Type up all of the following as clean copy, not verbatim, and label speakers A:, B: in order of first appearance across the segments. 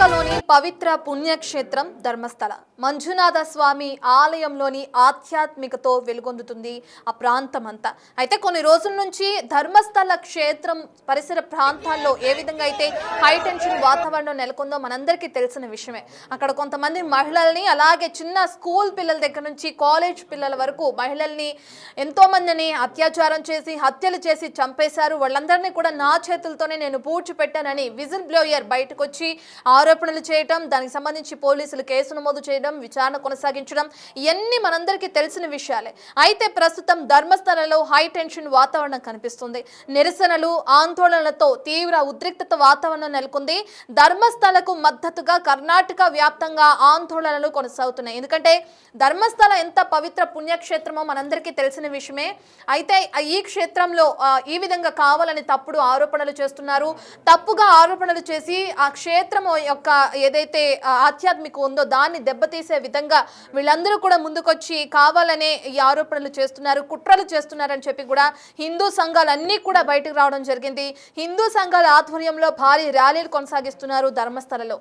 A: కర్ణాటకలోని పవిత్ర పుణ్యక్షేత్రం ధర్మస్థల మంజునాథ స్వామి ఆలయంలోని ఆధ్యాత్మికతో వెలుగొందుతుంది ఆ ప్రాంతం అంతా. అయితే కొన్ని రోజుల నుంచి ధర్మస్థల క్షేత్రం పరిసర ప్రాంతాల్లో ఏ విధంగా అయితే హై టెన్షన్ వాతావరణం నెలకొందో మనందరికీ తెలిసిన విషయమే. అక్కడ కొంతమంది మహిళల్ని, అలాగే చిన్న స్కూల్ పిల్లల దగ్గర నుంచి కాలేజ్ పిల్లల వరకు మహిళల్ని ఎంతో మందిని అత్యాచారం చేసి హత్యలు చేసి చంపేశారు. వాళ్ళందరినీ కూడా నా చేతులతోనే నేను పూడ్చిపెట్టానని విజిల్ బ్లోయర్ బయటకు వచ్చి ఆరోపణలు చేయడం, దానికి సంబంధించి పోలీసులు కేసు నమోదు చేయడం, విచారణ కొనసాగించడం ఇవన్నీ మనందరికీ తెలిసిన విషయాలే. అయితే ప్రస్తుతం ధర్మస్థలలో హై టెన్షన్ వాతావరణం కనిపిస్తుంది. నిరసనలు, ఆందోళనలతో తీవ్ర ఉద్రిక్తత వాతావరణం నెలకొంది. ధర్మస్థలకు మద్దతుగా కర్ణాటక వ్యాప్తంగా ఆందోళనలు కొనసాగుతున్నాయి. ఎందుకంటే ధర్మస్థల ఎంత పవిత్ర పుణ్యక్షేత్రమో మనందరికీ తెలిసిన విషయమే. అయితే ఈ క్షేత్రంలో ఈ విధంగా కావాలని తప్పుడు ఆరోపణలు చేస్తున్నారు. తప్పుగా ఆరోపణలు చేసి ఆ క్షేత్రం యొక్క ఏదైతే ఆధ్యాత్మిక ఉందో దాన్ని దెబ్బతీసే విధంగా వీళ్ళందరూ కూడా ముందుకొచ్చి కావాలనే ఈ ఆరోపణలు చేస్తున్నారు, కుట్రలు చేస్తున్నారని చెప్పి కూడా హిందూ సంఘాలన్నీ కూడా బయటకు రావడం జరిగింది. హిందూ సంఘాల ఆధ్వర్యంలో భారీ ర్యాలీలు కొనసాగిస్తున్నారు ధర్మస్థలలో.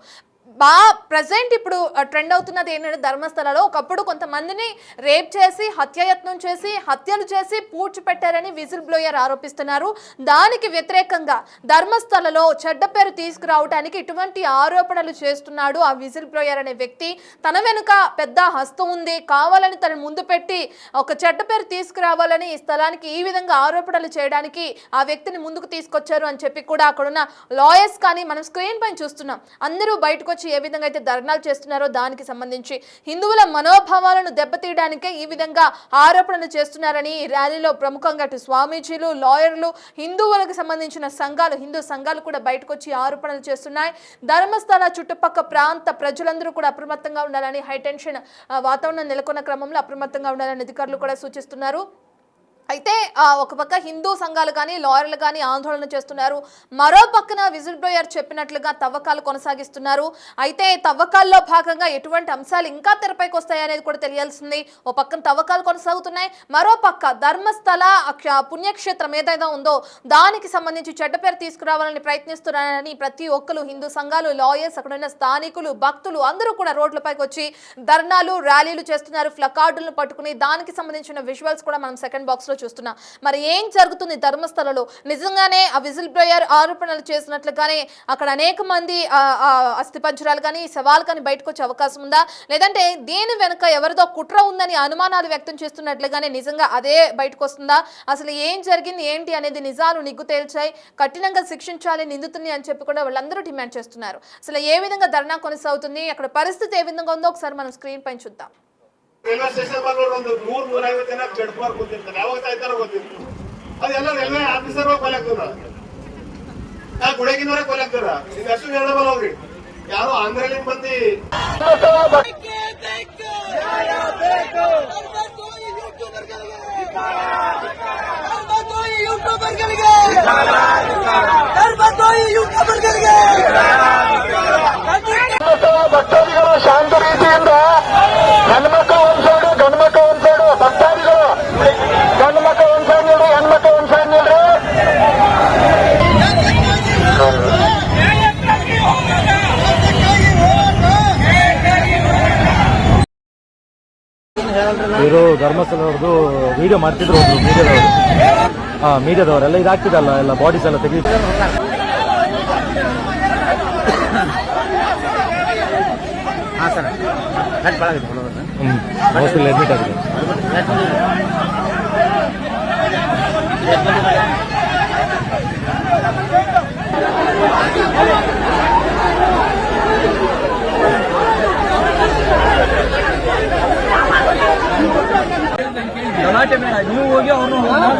A: ప్రజెంట్ ఇప్పుడు ట్రెండ్ అవుతున్నది ఏంటంటే ధర్మస్థలలో ఒకప్పుడు కొంతమందిని రేప్ చేసి హత్యాయత్నం చేసి హత్యలు చేసి పూడ్చిపెట్టారని విజిల్ బ్లోయర్ ఆరోపిస్తున్నారు. దానికి వ్యతిరేకంగా ధర్మస్థలలో చెడ్డ పేరు తీసుకురావడానికి ఇటువంటి ఆరోపణలు చేస్తున్నాడు ఆ విజిల్ బ్లోయర్ అనే వ్యక్తి. తన వెనుక పెద్ద హస్తం ఉంది, కావాలని తన ముందు పెట్టి ఒక చెడ్డ పేరు తీసుకురావాలని ఈ స్థలానికి ఈ విధంగా ఆరోపణలు చేయడానికి ఆ వ్యక్తిని ముందుకు తీసుకొచ్చారు అని చెప్పి కూడా అక్కడున్న లాయర్స్ కానీ మనం స్క్రీన్ పైన చూస్తున్నాం. అందరూ బయటకు ఏ విధంగా అయితే ధర్నాలు చేస్తున్నారో దానికి సంబంధించి హిందువుల మనోభావాలను దెబ్బతీయడానికే ఈ విధంగా ఆరోపణలు చేస్తున్నారని ఈ ర్యాలీలో ప్రముఖంగా అటు స్వామీజీలు, లాయర్లు, హిందువులకు సంబంధించిన సంఘాలు, హిందూ సంఘాలు కూడా బయటకు వచ్చి ఆరోపణలు చేస్తున్నాయి. ధర్మస్థల చుట్టుపక్కల ప్రాంత ప్రజలందరూ కూడా అప్రమత్తంగా ఉండాలని, హై టెన్షన్ వాతావరణం నెలకొన్న క్రమంలో అప్రమత్తంగా ఉండాలని అధికారులు కూడా సూచిస్తున్నారు. అయితే ఒక పక్క హిందూ సంఘాలు కానీ లాయర్లు కానీ ఆందోళన చేస్తున్నారు. మరో పక్కన విజిల్ బ్లోయర్ చెప్పినట్లుగా తవ్వకాలు కొనసాగిస్తున్నారు. అయితే తవ్వకాల్లో భాగంగా ఎటువంటి అంశాలు ఇంకా తెరపైకి వస్తాయి అనేది కూడా తెలియాల్సింది. ఓ పక్కన తవ్వకాలు కొనసాగుతున్నాయి, మరో పక్క ధర్మస్థల పుణ్యక్షేత్రం ఏదైనా ఉందో దానికి సంబంధించి చెడ్డ పేరు తీసుకురావాలని ప్రయత్నిస్తున్నారని ప్రతి ఒక్కరు హిందూ సంఘాలు, లాయర్స్, అక్కడ ఉన్న స్థానికులు, భక్తులు అందరూ కూడా రోడ్లపైకి వచ్చి ధర్నాలు, ర్యాలీలు చేస్తున్నారు. ప్లకార్డులను పట్టుకుని దానికి సంబంధించిన విజువల్స్ కూడా మనం సెకండ్ బాక్స్ లో చూస్తున్నా. మరి ఏం జరుగుతుంది ధర్మస్థలలో? నిజంగానే ఆ విజిల్ బ్లోయర్ ఆరోపణలు చేసినట్లుగానే అక్కడ అనేక మంది అస్థిపంజరాలు కానీ సవాల్ కానీ బయటకు వచ్చే అవకాశం ఉందా, లేదంటే దీని వెనుక ఎవరిదో కుట్ర ఉందని అనుమానాలు వ్యక్తం చేస్తున్నట్లుగానే నిజంగా అదే బయటకు వస్తుందా? అసలు ఏం జరిగింది ఏంటి అనేది నిజాలు నిగ్గు తేల్చాయి, కఠినంగా శిక్షించాలి నిందితుని అని చెప్పి కూడా వాళ్ళందరూ డిమాండ్ చేస్తున్నారు. అసలు ఏ విధంగా ధర్నా కొనసాగుతుంది, అక్కడ పరిస్థితి ఏ విధంగా ఉందో ఒకసారి మనం స్క్రీన్ పైన చూద్దాం.
B: ರೈಲ್ವೆ ಸ್ಟೇಷನ್ ಬಂದು ಒಂದು 100-150 ಜನ ಜಡ್ಪಾರ್ ಕೂತಿರ್ತಾರೆ. ಯಾವಾಗ ತಾಯ್ತಾರೋ ಗೊತ್ತಿತ್ತು. ಅದೆಲ್ಲ ರೈಲ್ವೆ ಆಫೀಸರ್ ಕೊಲಾಗ್ತಾರ, ಗುಡಗಿನವರೇ ಕೊಲಾಗ್ತಾರ. ಈಗ ಅಷ್ಟು ಹೇಳಬಲ್ಲ ಅವ್ರಿ ಯಾರು ಆಂಧ್ರಲಿಂದ ಬಂದು ಭಕ್ತಾದಿಗಳು ಶಾಂತ ರೀತಿಯಿಂದ ಹೆಣ್ಮಕ್ಳು ಒಂದ್ಸೈಡು, ಗಂಡು ಮಕ್ಕಳು ಒಂದ್ಸೈಡು, ಭಕ್ತಾದಿಗಳು ಗಂಡು ಮಕ್ಕಳು ಒಂದ್ಸೈಡ್ ನೀಡ್ರಿ, ಹೆಣ್ಮಕ್ಳು ಒಂದ್ಸೈಡ್ ನೀಡ್ರಿ.
C: ಇವರು ಧರ್ಮಸ್ಥಳವ್ರದ್ದು ವಿಡಿಯೋ ಮಾಡ್ತಿದ್ರು, ಒಬ್ರು ಮೀಡಿಯಾದವರೆಲ್ಲ ಇದಾಗ್ತಿದಲ್ಲ, ಎಲ್ಲ ಬಾಡೀಸ್ ಎಲ್ಲ ತೆಗಿ ಹಾಸ್ಪಿಟಲ್ ಅಡ್ಮಿಟ್ ಆಗಿದೆ.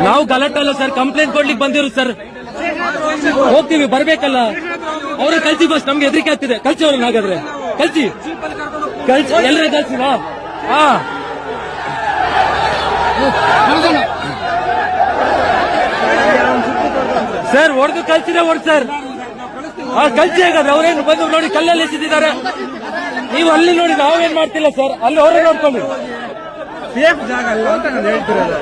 C: ನಾವು ಗಲಾಟೆ ಅಲ್ಲ ಸರ್, ಕಂಪ್ಲೇಂಟ್ ಕೊಡ್ಲಿಕ್ಕೆ ಬಂದಿರು ಸರ್. ಹೋಗ್ತೀವಿ, ಬರ್ಬೇಕಲ್ಲ. ಅವ್ರ ಕಲ್ಸಿ ಬಸ್, ನಮ್ಗೆ ಹೆದರಿಕೆ ಆಗ್ತಿದೆ. ಕಲ್ಸಿ ಅವ್ರನ್ನ, ಹಾಗಾದ್ರೆ ಕಲ್ಸಿ ಎಲ್ಲರೂ ಕಲ್ಸಿವಾ? ಸರ್ ಹೊಡೆದು ಕಲ್ಸಿದೆ, ಹೊಡ್ ಸರ್ ಕಲ್ಸಿ. ಹೇಗಾದ್ರೆ ಅವ್ರೇನು ಬಂದು ನೋಡಿ ಕಲ್ಲಲ್ಲಿ ಎಸೆದಿದ್ದಾರೆ, ನೀವು ಅಲ್ಲಿ ನೋಡಿ ನಾವೇನ್ ಮಾಡ್ತಿಲ್ಲ ಸರ್. ಅಲ್ಲಿ ಅವರೇ ನೋಡ್ಕೊಂಡು ಸೇಫ್ ಜಾಗ ಅಲ್ಲ ಅಂತ ನಾನು ಹೇಳ್ತಿರೋದು.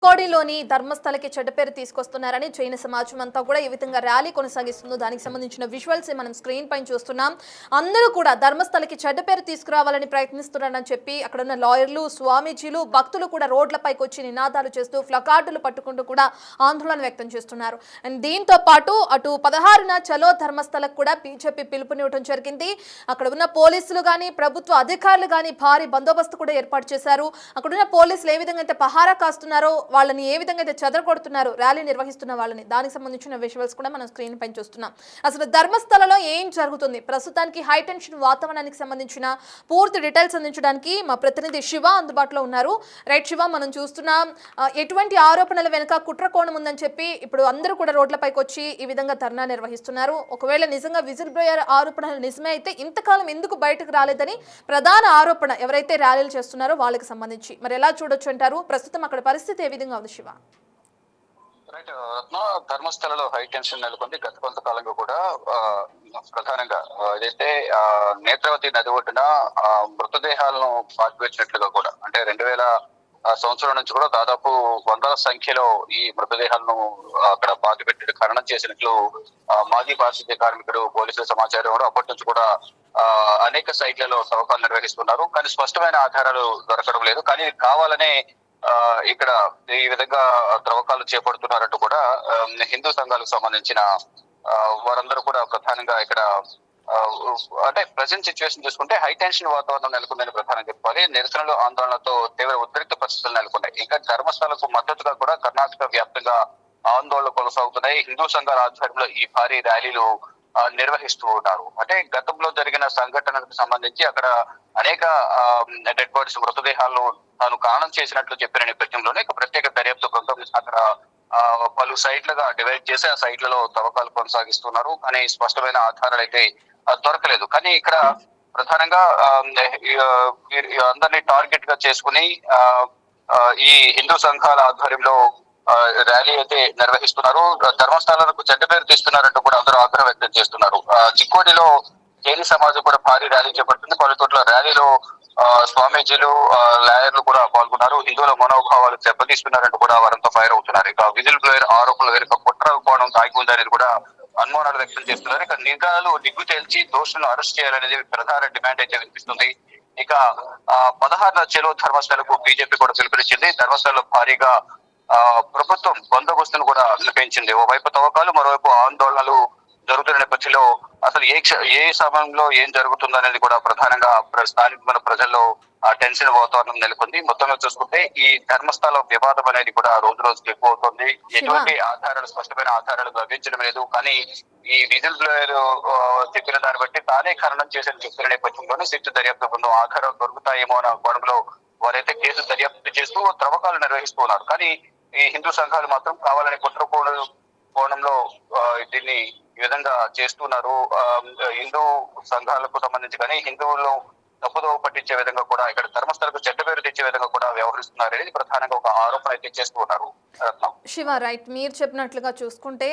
A: కోడిలోని ధర్మస్థలకి చెడ్డ పేరు తీసుకొస్తున్నారని జైన సమాజం అంతా కూడా ఈ విధంగా ర్యాలీ కొనసాగిస్తుందో దానికి సంబంధించిన విజువల్స్ మనం స్క్రీన్ పైన చూస్తున్నాం. అందరూ కూడా ధర్మస్థలకి చెడ్డ పేరు తీసుకురావాలని ప్రయత్నిస్తున్నారని చెప్పి అక్కడ ఉన్న లాయర్లు, స్వామీజీలు, భక్తులు కూడా రోడ్లపైకి వచ్చి నినాదాలు చేస్తూ ప్లకార్డులు పట్టుకుంటూ కూడా ఆందోళన వ్యక్తం చేస్తున్నారు. అండ్ దీంతో పాటు అటు 16న చలో ధర్మస్థలకు కూడా బీజేపీ పిలుపునివ్వడం జరిగింది. అక్కడ ఉన్న పోలీసులు కానీ ప్రభుత్వ అధికారులు కానీ భారీ బందోబస్తు కూడా ఏర్పాటు చేశారు. అక్కడ ఉన్న పోలీసులు ఏ విధంగా అయితే పహారా కాస్తున్నారో, వాళ్ళని ఏ విధంగా అయితే చెదరగొడుతున్నారు ర్యాలీ నిర్వహిస్తున్న వాళ్ళని, దానికి సంబంధించిన విజువల్స్ కూడా మనం స్క్రీన్ పైన చూస్తున్నాం. అసలు ధర్మస్థలలో ఏం జరుగుతుంది, ప్రస్తుతానికి హై టెన్షన్ వాతావరణానికి సంబంధించిన పూర్తి డీటెయిల్స్ అందించడానికి మా ప్రతినిధి శివ అందుబాటులో ఉన్నారు. రైట్ శివ, మనం చూస్తున్నాం ఎటువంటి ఆరోపణల వెనుక కుట్ర కోణం ఉందని చెప్పి ఇప్పుడు అందరూ కూడా రోడ్లపైకి వచ్చి ఈ విధంగా ధర్నా నిర్వహిస్తున్నారు. ఒకవేళ నిజంగా విజిల్ బ్లోయర్ ఆరోపణలు నిజమే అయితే ఇంతకాలం ఎందుకు బయటకు రాలేదని ప్రధాన ఆరోపణ ఎవరైతే ర్యాలీలు చేస్తున్నారో వాళ్ళకి సంబంధించి మరి ఎలా చూడొచ్చు అంటారు? ప్రస్తుతం అక్కడ పరిస్థితి ఏ విధంగా ఉంది శివ?
D: ధర్మస్థలలో హై టెన్షన్ నెలకొంది. గత కొంతకాలంగా కూడా ప్రధానంగా ఏదైతే నేత్రవతి నది ఒడ్డున మృతదేహాలను పాతిపెట్టినట్లుగా కూడా, అంటే 2000 సంవత్సరం నుంచి కూడా దాదాపు వందల సంఖ్యలో ఈ మృతదేహాలను అక్కడ పాతిపెట్టి ఖననం చేసినట్లు మాజీ పారిశుద్ధ్య కార్మికుడు పోలీసుల సమాచారం కూడా అప్పటి నుంచి కూడా అనేక సైట్లలో తవ్వకాలు నిర్వహిస్తున్నారు. కానీ స్పష్టమైన ఆధారాలు దొరకడం లేదు. కానీ కావాలనే ఇక్కడ ఈ విధంగా త్రవ్వకాలు చేపడుతున్నారంటూ కూడా హిందూ సంఘాలకు సంబంధించిన వారందరూ కూడా ప్రధానంగా ఇక్కడ అంటే ప్రజెంట్ సిచ్యువేషన్ చూసుకుంటే హై టెన్షన్ వాతావరణం నెలకొందని ప్రధానంగా చెప్పాలి. నిరసనలు, ఆందోళనలతో తీవ్ర ఉద్రిక్త పరిస్థితులు నెలకొన్నాయి. ఇంకా ధర్మస్థలకు మద్దతుగా కూడా కర్ణాటక వ్యాప్తంగా ఆందోళనలు కొనసాగుతున్నాయి. హిందూ సంఘాల ఆధ్వర్యంలో ఈ భారీ ర్యాలీలు నిర్వహిస్తూ ఉన్నారు. అంటే గతంలో జరిగిన సంఘటనకు సంబంధించి అక్కడ అనేక డెడ్ బాడీస్, మృతదేహాలను తాను ఖననం చేసినట్లు చెప్పిన నేపథ్యంలోనే ప్రత్యేక దర్యాప్తు బృందం అక్కడ పలు సైట్లుగా డివైడ్ చేసి ఆ సైట్లలో తవ్వకాలు కొనసాగిస్తున్నారు. కానీ స్పష్టమైన ఆధారాలు అయితే దొరకలేదు. కానీ ఇక్కడ ప్రధానంగా అందరినీ టార్గెట్ గా చేసుకుని ఈ హిందూ సంఘాల ఆధ్వర్యంలో ర్యాలీ అయితే నిర్వహిస్తున్నారు. ధర్మస్థలాలకు చెడ్డ పేరు తీస్తున్నారంటూ కూడా అందరూ ఆగ్రహం వ్యక్తం చేస్తున్నారు. చిక్కోడిలో జైన సమాజం కూడా భారీ ర్యాలీ చేపడుతుంది. పలు చోట్ల ర్యాలీలో స్వామీజీలు, లాయర్లు కూడా పాల్గొన్నారు. హిందువుల మనోభావాలు దెబ్బతీస్తున్నారంటూ కూడా వారంతా ఫైర్ అవుతున్నారు. ఇక విజిల్ బ్లోయర్ ఆరోపణల వెనుక కుట్ర కోణం దాగి ఉందనేది కూడా అనుమానాలు వ్యక్తం చేస్తున్నారు. ఇక నిఘాలు నిగ్గు తేల్చి దోషులను అరెస్ట్ చేయాలనేది ప్రధాన డిమాండ్ అయితే వినిపిస్తుంది. ఇక 16న చెలో ధర్మస్థలకు బీజేపీ కూడా పిలుపునిచ్చింది. ధర్మస్థలలో భారీగా ప్రభుత్వం బందోబస్తును కూడా పెంచింది. ఓవైపు తవ్వకాలు, మరోవైపు ఆందోళనలు జరుగుతున్న నేపథ్యంలో అసలు ఏ సమయంలో ఏం జరుగుతుందనేది కూడా ప్రధానంగా స్థానిక ప్రజల్లో టెన్షన్ వాతావరణం నెలకొంది. మొత్తంగా చూసుకుంటే ఈ ధర్మస్థల వివాదం అనేది కూడా రోజు రోజుకి ఎక్కువ అవుతుంది. ఎటువంటి ఆధారాలు, స్పష్టమైన ఆధారాలు లభించడం లేదు. కానీ ఈ విజిల్ బ్లోయర్ చెప్పిన దాన్ని బట్టి తానే ఖననం చేసిన చెప్పిన నేపథ్యంలోనే సిట్టు దర్యాప్తు బృందం ఆధారాలు దొరుకుతాయేమో అన్న కోణంలో వారైతే కేసు దర్యాప్తు చేస్తూ త్రవ్వకాలు నిర్వహిస్తూ ఉన్నారు. కానీ ఈ హిందూ సంఘాలు మాత్రం కావాలని కుట్ర కోణంలో దీన్ని ఈ విధంగా చేస్తున్నారు. హిందూ సంఘాలకు సంబంధించి కానీ హిందువులను తప్పుదోవ పట్టించే విధంగా కూడా, ఇక్కడ ధర్మస్థలకు చెడ్డ పేరు తెచ్చే విధంగా కూడా వ్యవహరిస్తున్నారు అనేది ప్రధానంగా ఒక ఆరోపణ అయితే చేస్తూ ఉన్నారు.
A: శివ, రైట్, మీరు చెప్పినట్లుగా చూసుకుంటే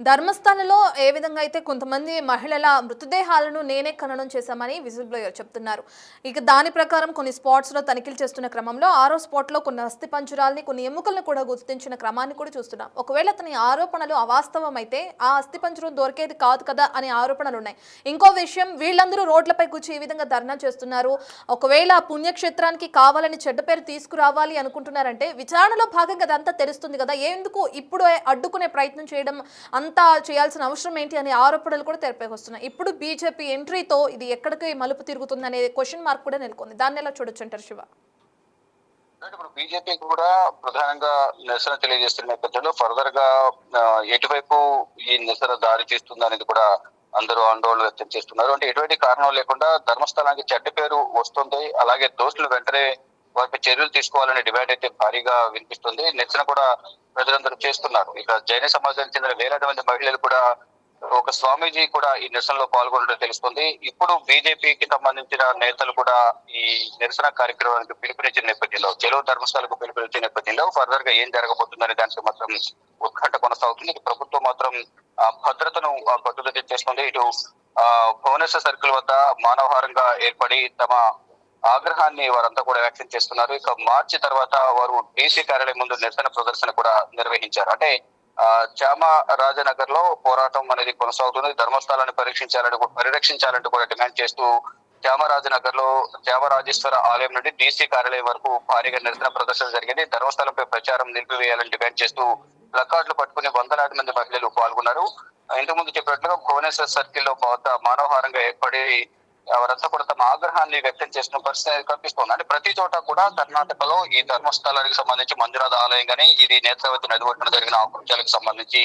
A: ధర్మస్థానంలో ఏ విధంగా అయితే కొంతమంది మహిళల మృతదేహాలను నేనే ఖననం చేశామని విజిల్ బ్లోయర్ చెప్తున్నారు. ఇక దాని ప్రకారం కొన్ని స్పాట్స్ లో తనిఖీలు చేస్తున్న క్రమంలో 6వ స్పాట్ లో కొన్ని అస్థి పంజరాల్ని, కొన్ని ఎముకలను కూడా గుర్తించిన క్రమాన్ని కూడా చూస్తున్నాం. ఒకవేళ అతని ఆరోపణలు అవాస్తవం అయితే ఆ అస్థి పంజరం దొరికేది కాదు కదా అనే ఆరోపణలు ఉన్నాయి. ఇంకో విషయం, వీళ్ళందరూ రోడ్లపై కూర్చి ఈ విధంగా ధర్నా చేస్తున్నారు. ఒకవేళ పుణ్యక్షేత్రానికి కావాలని చెడ్డ పేరు తీసుకురావాలి అనుకుంటున్నారంటే విచారణలో భాగంగా అదంతా తెలుస్తుంది కదా, ఎందుకు ఇప్పుడు అడ్డుకునే ప్రయత్నం చేయడం, అంతా చేయాల్సిన అవసరం ఏంటి అనే ఆరోపణలు కూడా తెరపైకి వస్తున్నాయి. ఇప్పుడు బీజేపీ ఎంట్రీతో ఇది ఎక్కడికి మలుపు తిరుగుతుంది అనే క్వశ్చన్ మార్క్ కూడా నెలకొంది. దాన్ని ఎలా చూడొచ్చు అంటారు శివ?
D: ఇప్పుడు బీజేపీ కూడా ప్రధానంగా నిరసన తెలియజేస్తున్న నేపథ్యంలో ఫర్దర్ గా ఎటువైపు ఈ నిరసన దారి తీస్తుంది అనేది కూడా అందరూ ఆందోళన వ్యక్తం చేస్తున్నారు. అంటే ఎటువంటి కారణం లేకుండా ధర్మస్థలానికి చెడ్డ పేరు వస్తుంది. అలాగే దోషులు వెంటనే వారిపై చర్యలు తీసుకోవాలనే డిమాండ్ అయితే భారీగా వినిపిస్తుంది. నిరసన కూడా ప్రజలందరూ చేస్తున్నారు. ఇక జైన సమాజానికి చెందిన వేలాది మంది మహిళలు కూడా, ఒక స్వామీజీ కూడా ఈ నిరసనలో పాల్గొనడం తెలుస్తుంది. ఇప్పుడు బీజేపీకి సంబంధించిన నేతలు కూడా ఈ నిరసన కార్యక్రమానికి పిలుపునిచ్చిన నేపథ్యంలో, చెలో ధర్మస్థలకు పిలుపునిచ్చిన నేపథ్యంలో ఫర్దర్ గా ఏం జరగబోతుందనే దానికి మాత్రం ఉత్కంఠ కొనసాగుతుంది. ప్రభుత్వం మాత్రం భద్రతను కట్టుదిట్టం చేస్తుంది. ఇటు భువనేశ్వర్ సర్కిల్ వద్ద మానవహారంగా ఏర్పడి తమ ఆగ్రహాన్ని వారంతా కూడా వ్యక్తం చేస్తున్నారు. ఇక మార్చి తర్వాత వారు డీసీ కార్యాలయం ముందు నిరసన ప్రదర్శన కూడా నిర్వహించారు. అంటే చామరాజనగర్ లో పోరాటం అనేది కొనసాగుతుంది. ధర్మస్థలాన్ని పరిరక్షించాలంటూ కూడా డిమాండ్ చేస్తూ చామరాజనగర్ లో త్యాగరాజేశ్వర ఆలయం నుండి డీసీ కార్యాలయం వరకు భారీగా నిరసన ప్రదర్శన జరిగింది. ధర్మస్థలంపై ప్రచారం నిలిపివేయాలని డిమాండ్ చేస్తూ ప్లకార్డులు పట్టుకుని వందలాది మంది మహిళలు పాల్గొన్నారు. ఇంతకుముందు చెప్పినట్లుగా భువనేశ్వర్ సర్కిల్ లో మానవహారంగా ఏర్పడి వారంతా కూడా తమ ఆగ్రహాన్ని వ్యక్తం చేసిన పరిస్థితి కనిపిస్తోంది. అంటే ప్రతి చోట కూడా కర్ణాటకలో ఈ ధర్మస్థలానికి సంబంధించి మంజునాథ ఆలయం గానీ, ఇది నేత్రవతి నది ఒడ్డున జరిగిన ఆకృత్యాలకు సంబంధించి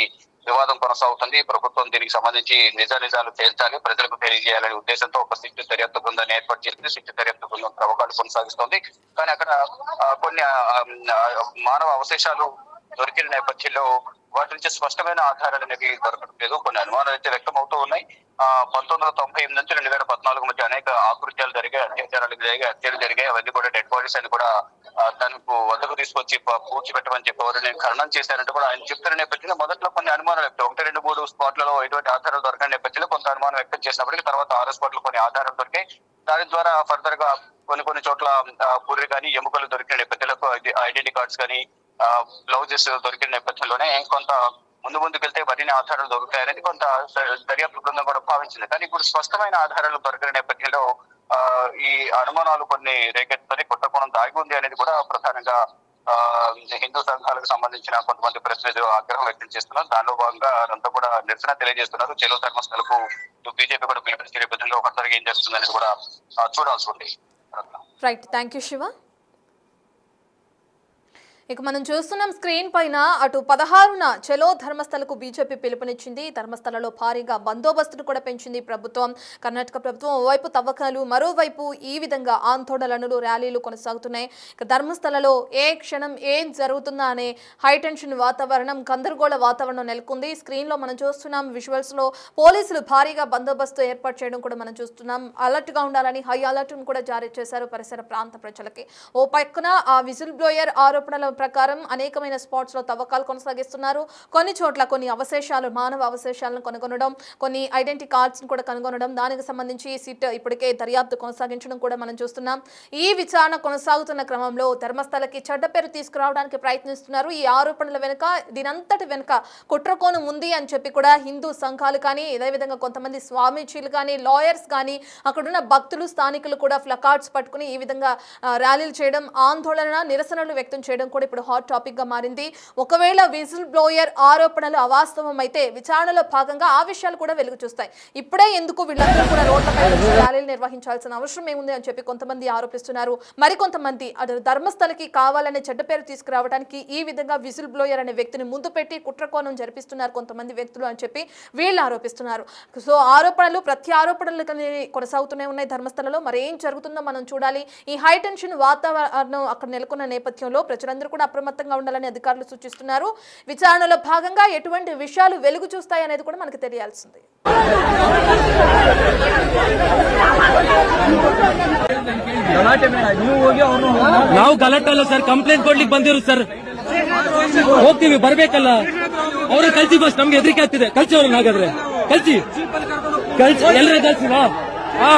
D: వివాదం కొనసాగుతుంది. ప్రభుత్వం దీనికి సంబంధించి నిజాలు తేల్చాలి, ప్రజలకు తెలియజేయాలనే ఉద్దేశంతో ఒక సిట్టు దర్యాప్తు బృందాన్ని ఏర్పాటు చేసింది. సిట్టు దర్యాప్తు బృందం ప్రవకాలు కొనసాగిస్తోంది. కానీ అక్కడ కొన్ని మానవ అవశేషాలు దొరికిన నేపథ్యంలో వాటి నుంచి స్పష్టమైన ఆధారాలు అనేవి దొరకడం లేదు. కొన్ని అనుమానాలు అయితే వ్యక్తం అవుతూ ఉన్నాయి. 1998 నుంచి 2014 మధ్య అనేక ఆకృత్యాలు జరిగాయి, హత్యలు జరిగాయి. అవన్నీ కూడా డెడ్ బాడీస్ అని కూడా తనకు వద్దకు తీసుకొచ్చి పూడ్చిపెట్టమని చెప్పి ఎవరిని ఖననం చేశారంటే కూడా ఆయన చెప్తున్న నేపథ్యంలో మొదట్లో కొన్ని అనుమానాలు వ్యక్తం 1, 2, 3 స్పాట్లలో ఎటువంటి ఆధారాలు దొరకని నేపథ్యంలో కొంత అనుమానం వ్యక్తం చేసినప్పటికీ తర్వాత 6 స్పాట్లు కొన్ని ఆధారాలు దొరికాయి. దాని ద్వారా ఫర్దర్ గా కొన్ని చోట్ల పుర్రి కానీ ఎముకలు దొరికిన నేపథ్యంలో ఐడెంటిటీ కార్డ్స్ కానీ బ్లౌజెస్ దొరికిన నేపథ్యంలోనే కొంత ముందుకు వెళ్తే మరిన్ని ఆధారాలు దొరుకుతాయనేది కొంత దర్యాప్తు బృందం కూడా భావించింది. కానీ ఇప్పుడు స్పష్టమైన ఆధారాలు దొరికిన నేపథ్యంలో ఈ అనుమానాలు కొన్ని రేకెత్తుకొని కుట్రకోణం దాగి ఉంది అనేది కూడా ప్రధానంగా హిందూ సంఘాలకు సంబంధించిన కొంతమంది ప్రతినిధులు ఆగ్రహం వ్యక్తం చేస్తున్నారు. దానిలో భాగంగా అంతా కూడా నిరసన తెలియజేస్తున్నారు. చెలో ధర్మస్థలకు బీజేపీ కూడా పిలుపునిచ్చే నేపథ్యంలో ఒకసారిగా ఏం జరుగుతుందనేది కూడా చూడాల్సి ఉంది.
A: Right, thank you Shiva. ఇక మనం చూస్తున్నాం స్క్రీన్ పైన అటు 16న చెలో ధర్మస్థలకు బీజేపీ పిలుపునిచ్చింది. ధర్మస్థలలో భారీగా బందోబస్తును కూడా పెంచింది ప్రభుత్వం. కర్ణాటక ప్రభుత్వం ఓవైపు తవ్వకాలు, మరోవైపు ఈ విధంగా ఆందోళనలు, ర్యాలీలు కొనసాగుతున్నాయి. ఇక ధర్మస్థలలో ఏ క్షణం ఏం జరుగుతుందా అనే హైటెన్షన్ వాతావరణం, గందరగోళ వాతావరణం నెలకొంది. స్క్రీన్లో మనం చూస్తున్నాం విజువల్స్లో పోలీసులు భారీగా బందోబస్తు ఏర్పాటు చేయడం కూడా మనం చూస్తున్నాం. అలర్ట్గా ఉండాలని హై అలర్ట్ను కూడా జారీ చేశారు పరిసర ప్రాంత ప్రజలకి. ఓ పక్కన ఆ విజిల్ బ్లోయర్ ఆరోపణల ప్రకారం అనేకమైన స్పాట్స్ లో తవ్వకాలు కొనసాగిస్తున్నారు. కొన్ని చోట్ల కొన్ని అవశేషాలు, మానవ అవశేషాలను కనుగొనడం, కొన్ని ఐడెంటిటీ కార్డ్స్ కూడా కనుగొనడం, దానికి సంబంధించి సిట్ ఇప్పటికే దర్యాప్తు కొనసాగించడం కూడా మనం చూస్తున్నాం. ఈ విచారణ కొనసాగుతున్న క్రమంలో ధర్మస్థలకి చెడ్డ పేరు తీసుకురావడానికి ప్రయత్నిస్తున్నారు. ఈ ఆరోపణల వెనుక, దీనంతటి వెనుక కుట్రకోణం ఉంది అని చెప్పి కూడా హిందూ సంఘాలు కానీ, అదేవిధంగా కొంతమంది స్వామీజీలు కానీ, లాయర్స్ కానీ, అక్కడున్న భక్తులు, స్థానికులు కూడా ప్లకార్డ్స్ పట్టుకుని ఈ విధంగా ర్యాలీలు చేయడం, ఆందోళన, నిరసనలు వ్యక్తం చేయడం కూడా ఇప్పుడు హాట్ టాపిక్ గా మారింది. ఒకవేళ విజిల్ బ్లోయర్ ఆరోపణలు అవాస్తవం అయితే విచారణలో భాగంగా ఆ విషయాలు కూడా వెలుగు చూస్తాయి. ఇప్పుడే ఎందుకు వీళ్ళందరూ కూడా రోడ్లపై ర్యాలీలు నిర్వహించాల్సిన అవసరం ఏముంది అని చెప్పి కొంతమంది ఆరోపిస్తున్నారు. మరికొంతమంది అటు ధర్మస్థలకి కావాలనే చెడ్డ పేరు తీసుకురావడానికి ఈ విధంగా విజిల్ బ్లోయర్ అనే వ్యక్తిని ముందు పెట్టి కుట్రకోణం జరిపిస్తున్నారు కొంతమంది వ్యక్తులు అని చెప్పి వీళ్ళు ఆరోపిస్తున్నారు. సో ఆరోపణలు, ప్రత్యారోపణలు కొనసాగుతూనే ఉన్నాయి ధర్మస్థలలో. మరి ఏం జరుగుతుందో మనం చూడాలి. ఈ హై టెన్షన్ వాతావరణం అక్కడ నెలకొన్న నేపథ్యంలో ప్రజలందరూ కూడా అప్రమత్తంగా ఉండాలని అధికారులు సూచిస్తున్నారు. విచారణలో భాగంగా ఎటువంటి విషయాలు వెలుగు చూస్తాయి అనేది కూడా మనకు తెలియాల్సింది.
C: ನಾವು ಗಲಾಟೆ ಅಲ್ಲ ಸರ್, ಕಂಪ್ಲೇಂಟ್ ಕೊಡ್ಲಿಕ್ಕೆ ಬಂದಿರು ಸರ್. ಹೋಗ್ತೀವಿ, ಬರ್ಬೇಕಲ್ಲ. ಅವ್ರ ಕಲ್ಸಿ ಫಸ್ಟ್, ನಮ್ಗೆ ಹೆದರಿಕೆ ಆಗ್ತಿದೆ. ಕಲ್ಸಿ ಅವ್ರನ್ನ, ಹಾಗಾದ್ರೆ ಕಲ್ಸಿ ಎಲ್ಲರೂ ಕಲ್ಸಿವಾ? ಹಾ,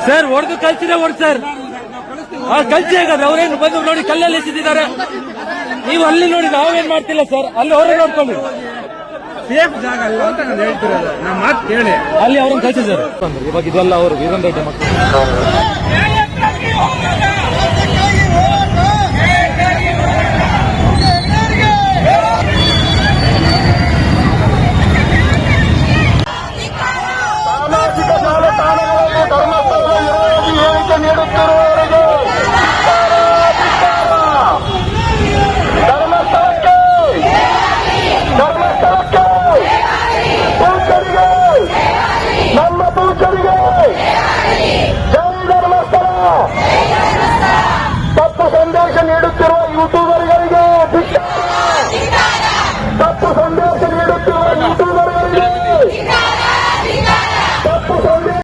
C: ಸರ್ ಹೊಡೆದು ಕಲ್ಸಿದೆ, ಹೊಡ್ ಸರ್ ಕಲ್ಸಿ. ಹೇಗಾದ್ರೆ ಅವ್ರೇನು ಬಂದು ನೋಡಿ ಕಲ್ಲಲ್ಲಿ ಎಸೆದಿದ್ದಾರೆ. ನೀವು ಅಲ್ಲಿ ನೋಡಿ, ನಾವೇನ್ ಮಾಡ್ತಿಲ್ಲ ಸರ್. ಅಲ್ಲಿ ಅವರೇ ನೋಡ್ಕೊಳ್ಳಿ, ಸೇಫ್ ಜಾಗ ಅಲ್ಲ ಅಂತ ನಾನು ಹೇಳ್ತಿರೋದು. ನಮ್ಮ ಮಾತು ಕೇಳಿ ಅಲ್ಲಿ ಅವ್ರನ್ನ ಕಲ್ಸಿ ಸರ್. ಇವಾಗ ಇದೆಲ್ಲ ಅವರು ವೀರನ್ ರೆಡ್ಡಿ ಮಕ್ಕಳು.